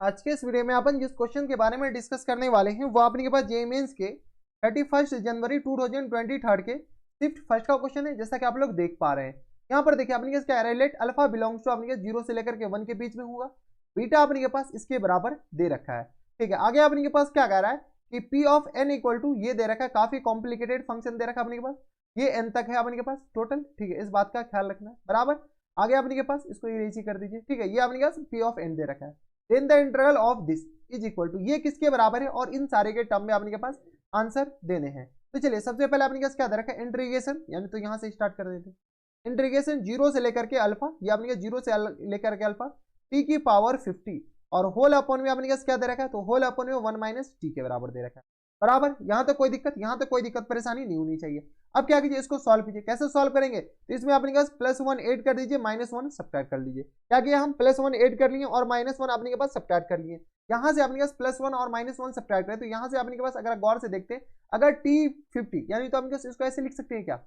आज के इस वीडियो में अपन जिस क्वेश्चन के बारे में डिस्कस करने वाले हैं वो अपने के पास जेईई मेंस के 31 जनवरी 2023 के शिफ्ट फर्स्ट का क्वेश्चन है। जैसा कि आप लोग देख पा रहे हैं यहाँ पर देखिए अपने क्या है, लेट अल्फा बिलोंग्स टू अपने 0 से लेकर के 1 के बीच में होगा, बीटा अपने के पास इसके बराबर दे रखा है। ठीक है, आगे अपने के पास क्या कह रहा है कि P of N equal to ये दे रखा है, काफी कॉम्प्लिकेटेड फंक्शन दे रखा है अपने के पास, ये एन तक है अपने के पास टोटल। ठीक है, इस बात का ख्याल रखना है बराबर। आगे अपने के पास इसको इरेज कर दीजिए। ठीक है, ये अपने के पास पी ऑफ एन दे रखा है, then the integral of this is equal to ये किसके बराबर है, और इन सारे के टर्म में अपने के पास आंसर देने हैं। तो चलिए सबसे पहले अपने पास क्या दे रखा है, इंटीग्रेशन, यानी तो यहाँ से स्टार्ट कर देते हैं। इंटीग्रेशन 0 से लेकर के अल्फा, ये अपने 0 से लेकर के अल्फा टी की पावर 50 और होल अपॉन में अपने पास क्या दे रखा है, तो होल अपॉन में 1 माइनस टी के बराबर दे रखा है बराबर। यहाँ तो कोई दिक्कत, यहाँ तो कोई दिक्कत परेशानी नहीं होनी चाहिए। अब क्या कीजिए, इसको सॉल्व कीजिए। कैसे सॉल्व करेंगे, तो इसमें अपने पास +1 ऐड कर दीजिए, -1 सब्ट्रैक्ट कर लीजिए। क्या किया, हम +1 ऐड कर लिए और -1 अपने के पास सब्ट्रैक्ट कर लिए। यहाँ से अपने पास +1 और -1 सब्ट्रैक्ट करें तो यहाँ से अपने के पास अगर गौर से देखते हैं, अगर t 50 यानी तो अपने पास इसको ऐसे लिख सकते हैं क्या,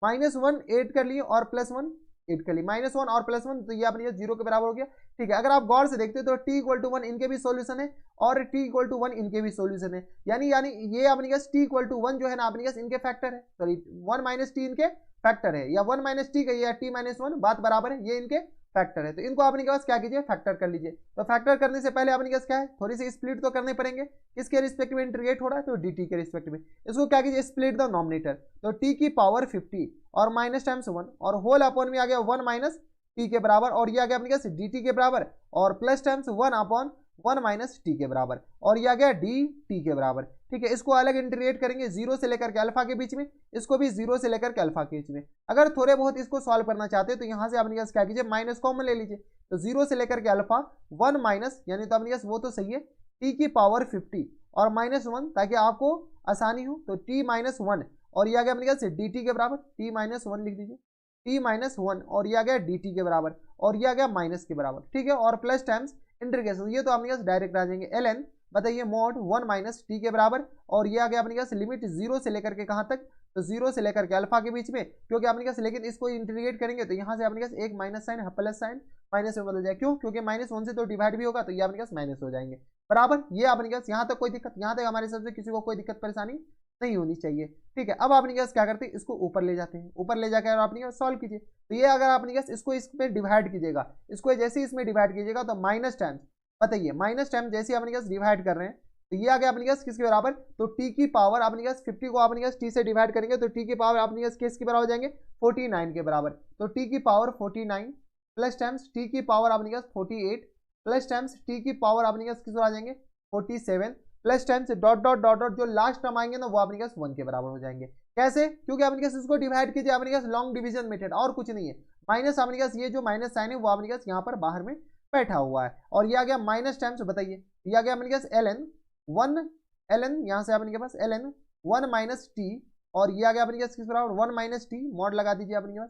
-1 ऐड कर लिए और +1 ऐड कर ली, -1 और +1 तो ये अपने 0 के बराबर हो गया। ठीक है, अगर आप गौर से देखते हैं तो t = 1 इनके भी सॉल्यूशन है और t = 1 इनके भी सॉल्यूशन है, यानी ये अपने पास t = 1 जो है ना अपने पास इनके फैक्टर है, सॉरी 1 - t इनके फैक्टर है, या 1 - t का या t - 1 बात बराबर है, ये इनके फैक्टर है। तो इनको अपने के पास क्या कीजिए, फैक्टर कर लीजिए। तो फैक्टर करने से पहले अपने के पास क्या है, थोड़ी सी स्प्लिट तो करने पड़ेंगे। किसके रिस्पेक्ट में इंटीग्रेट हो रहा है, तो dt के रिस्पेक्ट में। इसको क्या कीजिए, स्प्लिट द नॉमिनेटर, तो t की पावर 50 और माइनस टाइम्स 1 और होल अपॉन में आ गया 1 माइनस टी के बराबर, और ये आ गया अपने पास dt के बराबर, और plus times 1 upon 1 minus T के बराबर, और ये आ गया dt के बराबर। ठीक है, इसको अलग इंटीग्रेट करेंगे 0 से लेकर के अल्फा के बीच में, इसको भी 0 से लेकर के अल्फा के बीच में। अगर थोड़े बहुत इसको सॉल्व करना चाहते हैं तो यहाँ से अपने पास क्या कीजिए, माइनस कॉमन ले लीजिए, तो 0 से लेकर के अल्फा 1 माइनस, यानी तो अपने पास वो तो सही है, t की पावर 50 और -1 ताकि आपको आसानी हो, तो t - 1 और ये आ गया अपने पास dt के बराबर, t - 1 लिख दीजिए, t - 1 और ये आ गया dt के बराबर, और ये आ गया माइनस के बराबर। ठीक है, और प्लस टाइम्स इंटीग्रेशन, ये तो अपने पास डायरेक्ट आ जाएंगे ln, बताइए मॉड 1 माइनस टी के बराबर, और ये आ गया अपने पास लिमिट 0 से लेकर के कहाँ तक, तो 0 से लेकर के अल्फा के बीच में, क्योंकि अपने पास लेकिन इसको इंटीग्रेट करेंगे तो यहाँ से अपने पास एक minus sign plus sign minus में बदल जाए, क्यों, क्योंकि -1 से तो डिवाइड भी होगा तो ये अपने पास माइनस हो जाएंगे बराबर। ये अपने पास यहाँ तक कोई दिक्कत, यहाँ तक हमारे सबसे किसी को कोई दिक्कत परेशानी नहीं होनी चाहिए। ठीक है, अब अपने पास क्या करते हैं, इसको ऊपर ले जाते हैं, ऊपर ले जाकर अपने पास सॉल्व कीजिए। तो ये अगर अपने पास इसको इसमें डिवाइड कीजिएगा, इसको जैसे इसमें डिवाइड कीजिएगा तो माइनस टाइम्स, बताइए माइनस टाइम जैसे अपने पास डिवाइड कर रहे हैं तो ये आ गया अपने पास किसके बराबर, तो t की पावर अपने पास 50 को अपने पास t से डिवाइड करेंगे तो t की पावर अपने पास किसके बराबर हो जाएंगे, 49 के बराबर। तो t की पावर 49 प्लस टाइम्स t की पावर अपने पास 48 प्लस टाइम्स t की पावर अपने पास किस आ जाएंगे 47 plus times dot dot dot dot, जो लास्ट टर्म आएंगे ना वो अपने पास 1 के बराबर हो जाएंगे। कैसे, क्योंकि अपने पास इसको डिवाइड कीजिए, अपने पास लॉन्ग डिवीजन मेथड, और कुछ नहीं है। माइनस अपने पास ये जो माइनस साइन है वो अपने पास यहाँ पर बाहर में बैठा हुआ है, और ये आ गया माइनस टाइम्स, बताइए ये आ गया अपने पास ln 1 यहाँ से अपने के पास ln 1 माइनस टी, और ये आ गया अपने पास किस बराबर 1 माइनस टी, मॉड लगा दीजिए अपने पास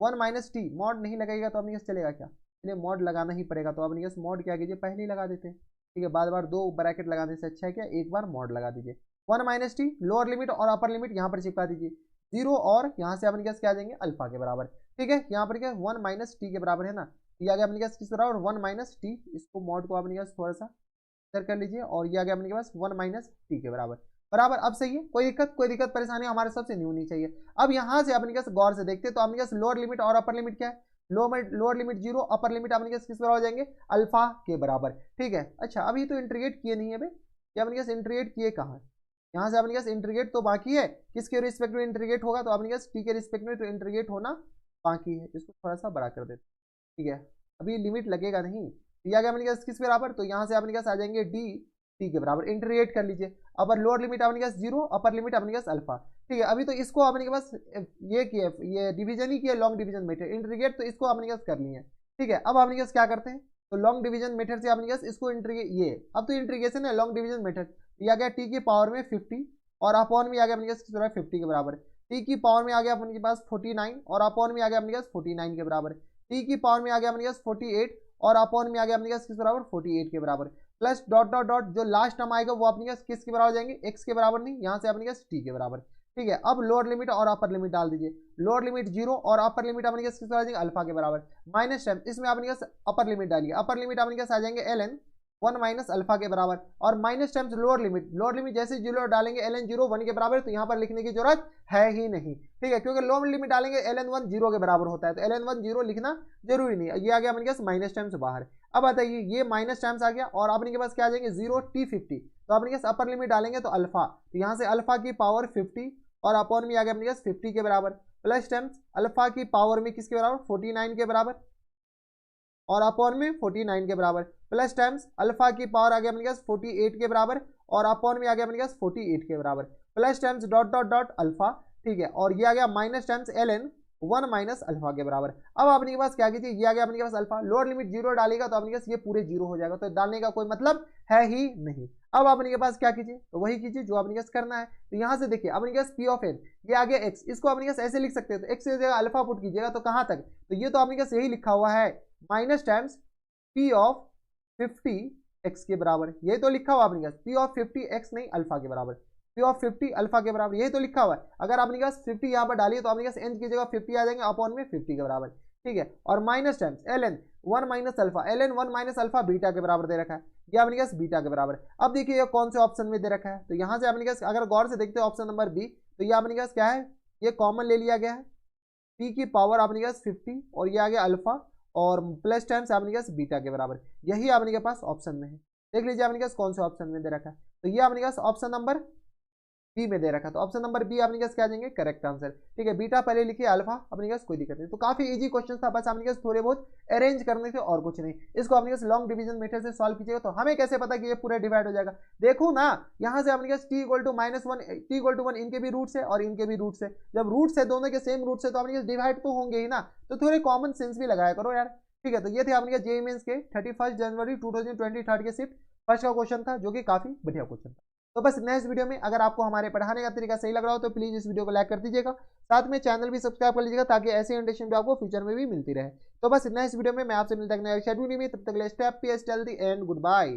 1 माइनस टी, मॉड नहीं लगाएगा तो अपने पास चलेगा क्या, चलिए मॉड लगाना ही पड़ेगा, तो अपने पास मॉड क्या कीजिए पहले ही लगा देते हैं। ठीक है, बार बार दो ब्रैकेट लगाने से अच्छा है क्या, एक बार मॉड लगा दीजिए। 1 माइनस टी लोअर लिमिट और अपर लिमिट यहाँ पर चिपका दीजिए 0, और यहाँ से अपने पास क्या आ जाएंगे अल्फा के बराबर। ठीक है, यहाँ पर क्या 1 माइनस टी के बराबर है ना, ये आ गया अपने पास किस बराबर 1 माइनस टी, इसको मॉड को अपने पास थोड़ा सा कर लीजिए, और ये आ गया अपने पास 1 माइनस टी के बराबर बराबर। अब सही है, कोई दिक्कत परेशानी हमारे सबसे नहीं होनी चाहिए। अब यहाँ से अपने पास गौर से देखते हैं तो अपने पास लोअर लिमिट और अपर लिमिट क्या है, लोअर लिमिट 0, अपर लिमिट अपने पास किस बराबर हो जाएंगे अल्फा के बराबर। ठीक है, अच्छा अभी तो इंटीग्रेट किए नहीं है भाई, ये अपने पास इंटीग्रेट किए कहाँ है, यहाँ से अपने पास इंटीग्रेट तो बाकी है, किसके रिस्पेक्ट में इंटीग्रेट होगा, तो अपने पास टी के रिस्पेक्ट में तो इंटीग्रेट होना बाकी है। इसको थोड़ा सा बड़ा कर देते, ठीक है, अभी लिमिट लगेगा नहीं, दिया गया अपने पास किस बराबर, तो यहाँ से अपने पास आ जाएंगे डी टी के बराबर, इंटीग्रेट कर लीजिए। अपर लोअर लिमिट अपने पास 0, अपर लिमिट अपने पास अल्फा। ठीक है, अभी तो इसको अपने के पास ये किया, ये डिवीजन ही किया लॉन्ग डिवीजन मेथड, इंटीग्रेट तो इसको अपने पास कर लिए। ठीक है, अब अपने पास क्या करते हैं, तो लॉन्ग डिवीजन मेथड से अपने पास इसको इंटीग्रेट, ये अब तो इंटीग्रेशन है लॉन्ग डिवीजन मेथड, ये आ गया टी की पावर में 50 और अपॉन में आ गया अपने पास किस बराबर 50 के बराबर, टी की पावर में आ गया अपने पास 49 और अपॉन में आ गया अपने पास 49 के बराबर, टी की पावर में आ गया अपने पास 48 और अपॉन में आ गया अपने पास किस बराबर 48 के बराबर, प्लस डॉट डॉट डॉट जो लास्ट टर्म आएगा वो अपने पास किसके बराबर हो जाएंगे, एक्स के बराबर नहीं, यहाँ से अपने पास टी के बराबर। ठीक है, अब लोअर लिमिट और अपर लिमिट डाल दीजिए, लोअर लिमिट 0 और अपर लिमिट अपने पास किसके बराबर आ जाएंगे अल्फा के बराबर, माइनस टाइम इसमें अपने पास अपर लिमिट डालिए, अपर लिमिट अपने पास आ जाएंगे ln 1 माइनस अल्फा के बराबर, और माइनस टाइम्स लोअर लिमिट जैसे 0 डालेंगे ln 0 1 के बराबर, तो यहाँ पर लिखने की जरूरत है ही नहीं, ठीक है, क्योंकि लोअर लिमिट डालेंगे ln 1 0 के बराबर होता है, तो ln 1 0 लिखना जरूरी नहीं है। ये आ गया अपने पास माइनस टाइम्स बाहर। अब बताइए ये माइनस टाइम्स आ गया और अपने के पास क्या आ जाएंगे 0 t50, तो अपने पास अपर लिमिट डालेंगे तो अल्फा, तो यहाँ से अल्फा की पावर 50 और अपॉन में आ गया अपने पास 50 के बराबर, प्लस टाइम्स अल्फा की पावर में किसके बराबर 49 के बराबर, और अपॉन में 49 के बराबर, प्लस टाइम्स अल्फा की पावर आ गया अपने पास 48 के बराबर, और अपॉन में आ गया अपने पास 48 के बराबर, plus times dot dot dot alpha, ठीक है, और ये आ गया minus times ln 1 minus alpha के बराबर। अब आपके पास क्या कीजिए, ये आ गया अपने पास अल्फा, लोअर लिमिट 0 डालेगा तो अपने पास ये पूरे 0 हो जाएगा, तो डालने का कोई मतलब है ही नहीं। अब अपने के पास क्या कीजिए, तो वही कीजिए जो अपने पास करना है। तो यहाँ से देखिए अपने पास पी ऑफ एन, ये आ गया एक्स, इसको अपने पास ऐसे लिख सकते हैं, तो एक्स की जगह अल्फा पुट कीजिएगा तो कहाँ तक, तो ये तो अपने पास यही लिखा हुआ है minus times P of 50 x के बराबर, यही तो लिखा हुआ अपने पास, पी ऑफ 50 एक्स नहीं अल्फा के बराबर, पी ऑफ 50 अल्फा के बराबर, यही तो लिखा हुआ है। अगर आपने पास 50 यहाँ पर डालिए तो आपके पास एन की जगह 50 आ जाएंगे अपॉन में 50 के बराबर, ठीक है, और minus times ln 1 minus alpha, ln 1 minus alpha beta के बराबर दे रखा है, ये अपने पास बीटा के बराबर। अब देखिए ये कौन से ऑप्शन में दे रखा है, तो यहाँ से अपने पास अगर गौर से देखते हैं ऑप्शन नंबर बी, तो ये अपने पास क्या है, ये कॉमन ले लिया गया है, पी की पावर अपने पास 50 और ये आ गया अल्फा और प्लस टाइम्स आपने पास बीटा के बराबर, यही आपने के पास ऑप्शन में है। देख लीजिए आपने पास कौन से ऑप्शन में दे रखा है, तो ये आपने पास ऑप्शन नंबर बी में दे रखा है, तो ऑप्शन नंबर बी आपने पास क्या आ जाएंगे करेक्ट आंसर, ठीक है, बीटा पहले लिखिए अल्फा अपने पास कोई दिक्कत नहीं। तो काफी इजी क्वेश्चन था, बस आपने पास थोड़े बहुत अरेंज करने थे और कुछ नहीं। इसको अपने पास लॉन्ग डिवीजन मेथड से सॉल्व कीजिएगा तो हमें कैसे पता कि ये पूरा डिवाइड हो जाएगा, देखो ना यहाँ से अपने पास T equal to -1 T equal to 1, इनके भी रूट्स है और इनके भी रूट्स है, जब रूट्स है दोनों के सेम रूट्स है तो अपने पास डिवाइड तो होंगे ही ना, तो थोड़े कॉमन सेंस भी लगाया करो यार, ठीक है। तो ये थे आपने जेईई मेंस के 31 जनवरी 2023 के शिफ्ट फर्स्ट का क्वेश्चन था, जो कि काफी बढ़िया क्वेश्चन था। तो बस नेक्स्ट वीडियो में अगर आपको हमारे पढ़ाने का तरीका सही लग रहा हो तो प्लीज इस वीडियो को लाइक कर दीजिएगा, साथ में चैनल भी सब्सक्राइब कर लीजिएगा ताकि ऐसी इंटरेस्टिंग वीडियो आपको फ्यूचर में भी मिलती रहे। तो बस नेक्स्ट वीडियो में मैं आपसे मिलता हूं, तब तक stay happy, stay healthy and good bye.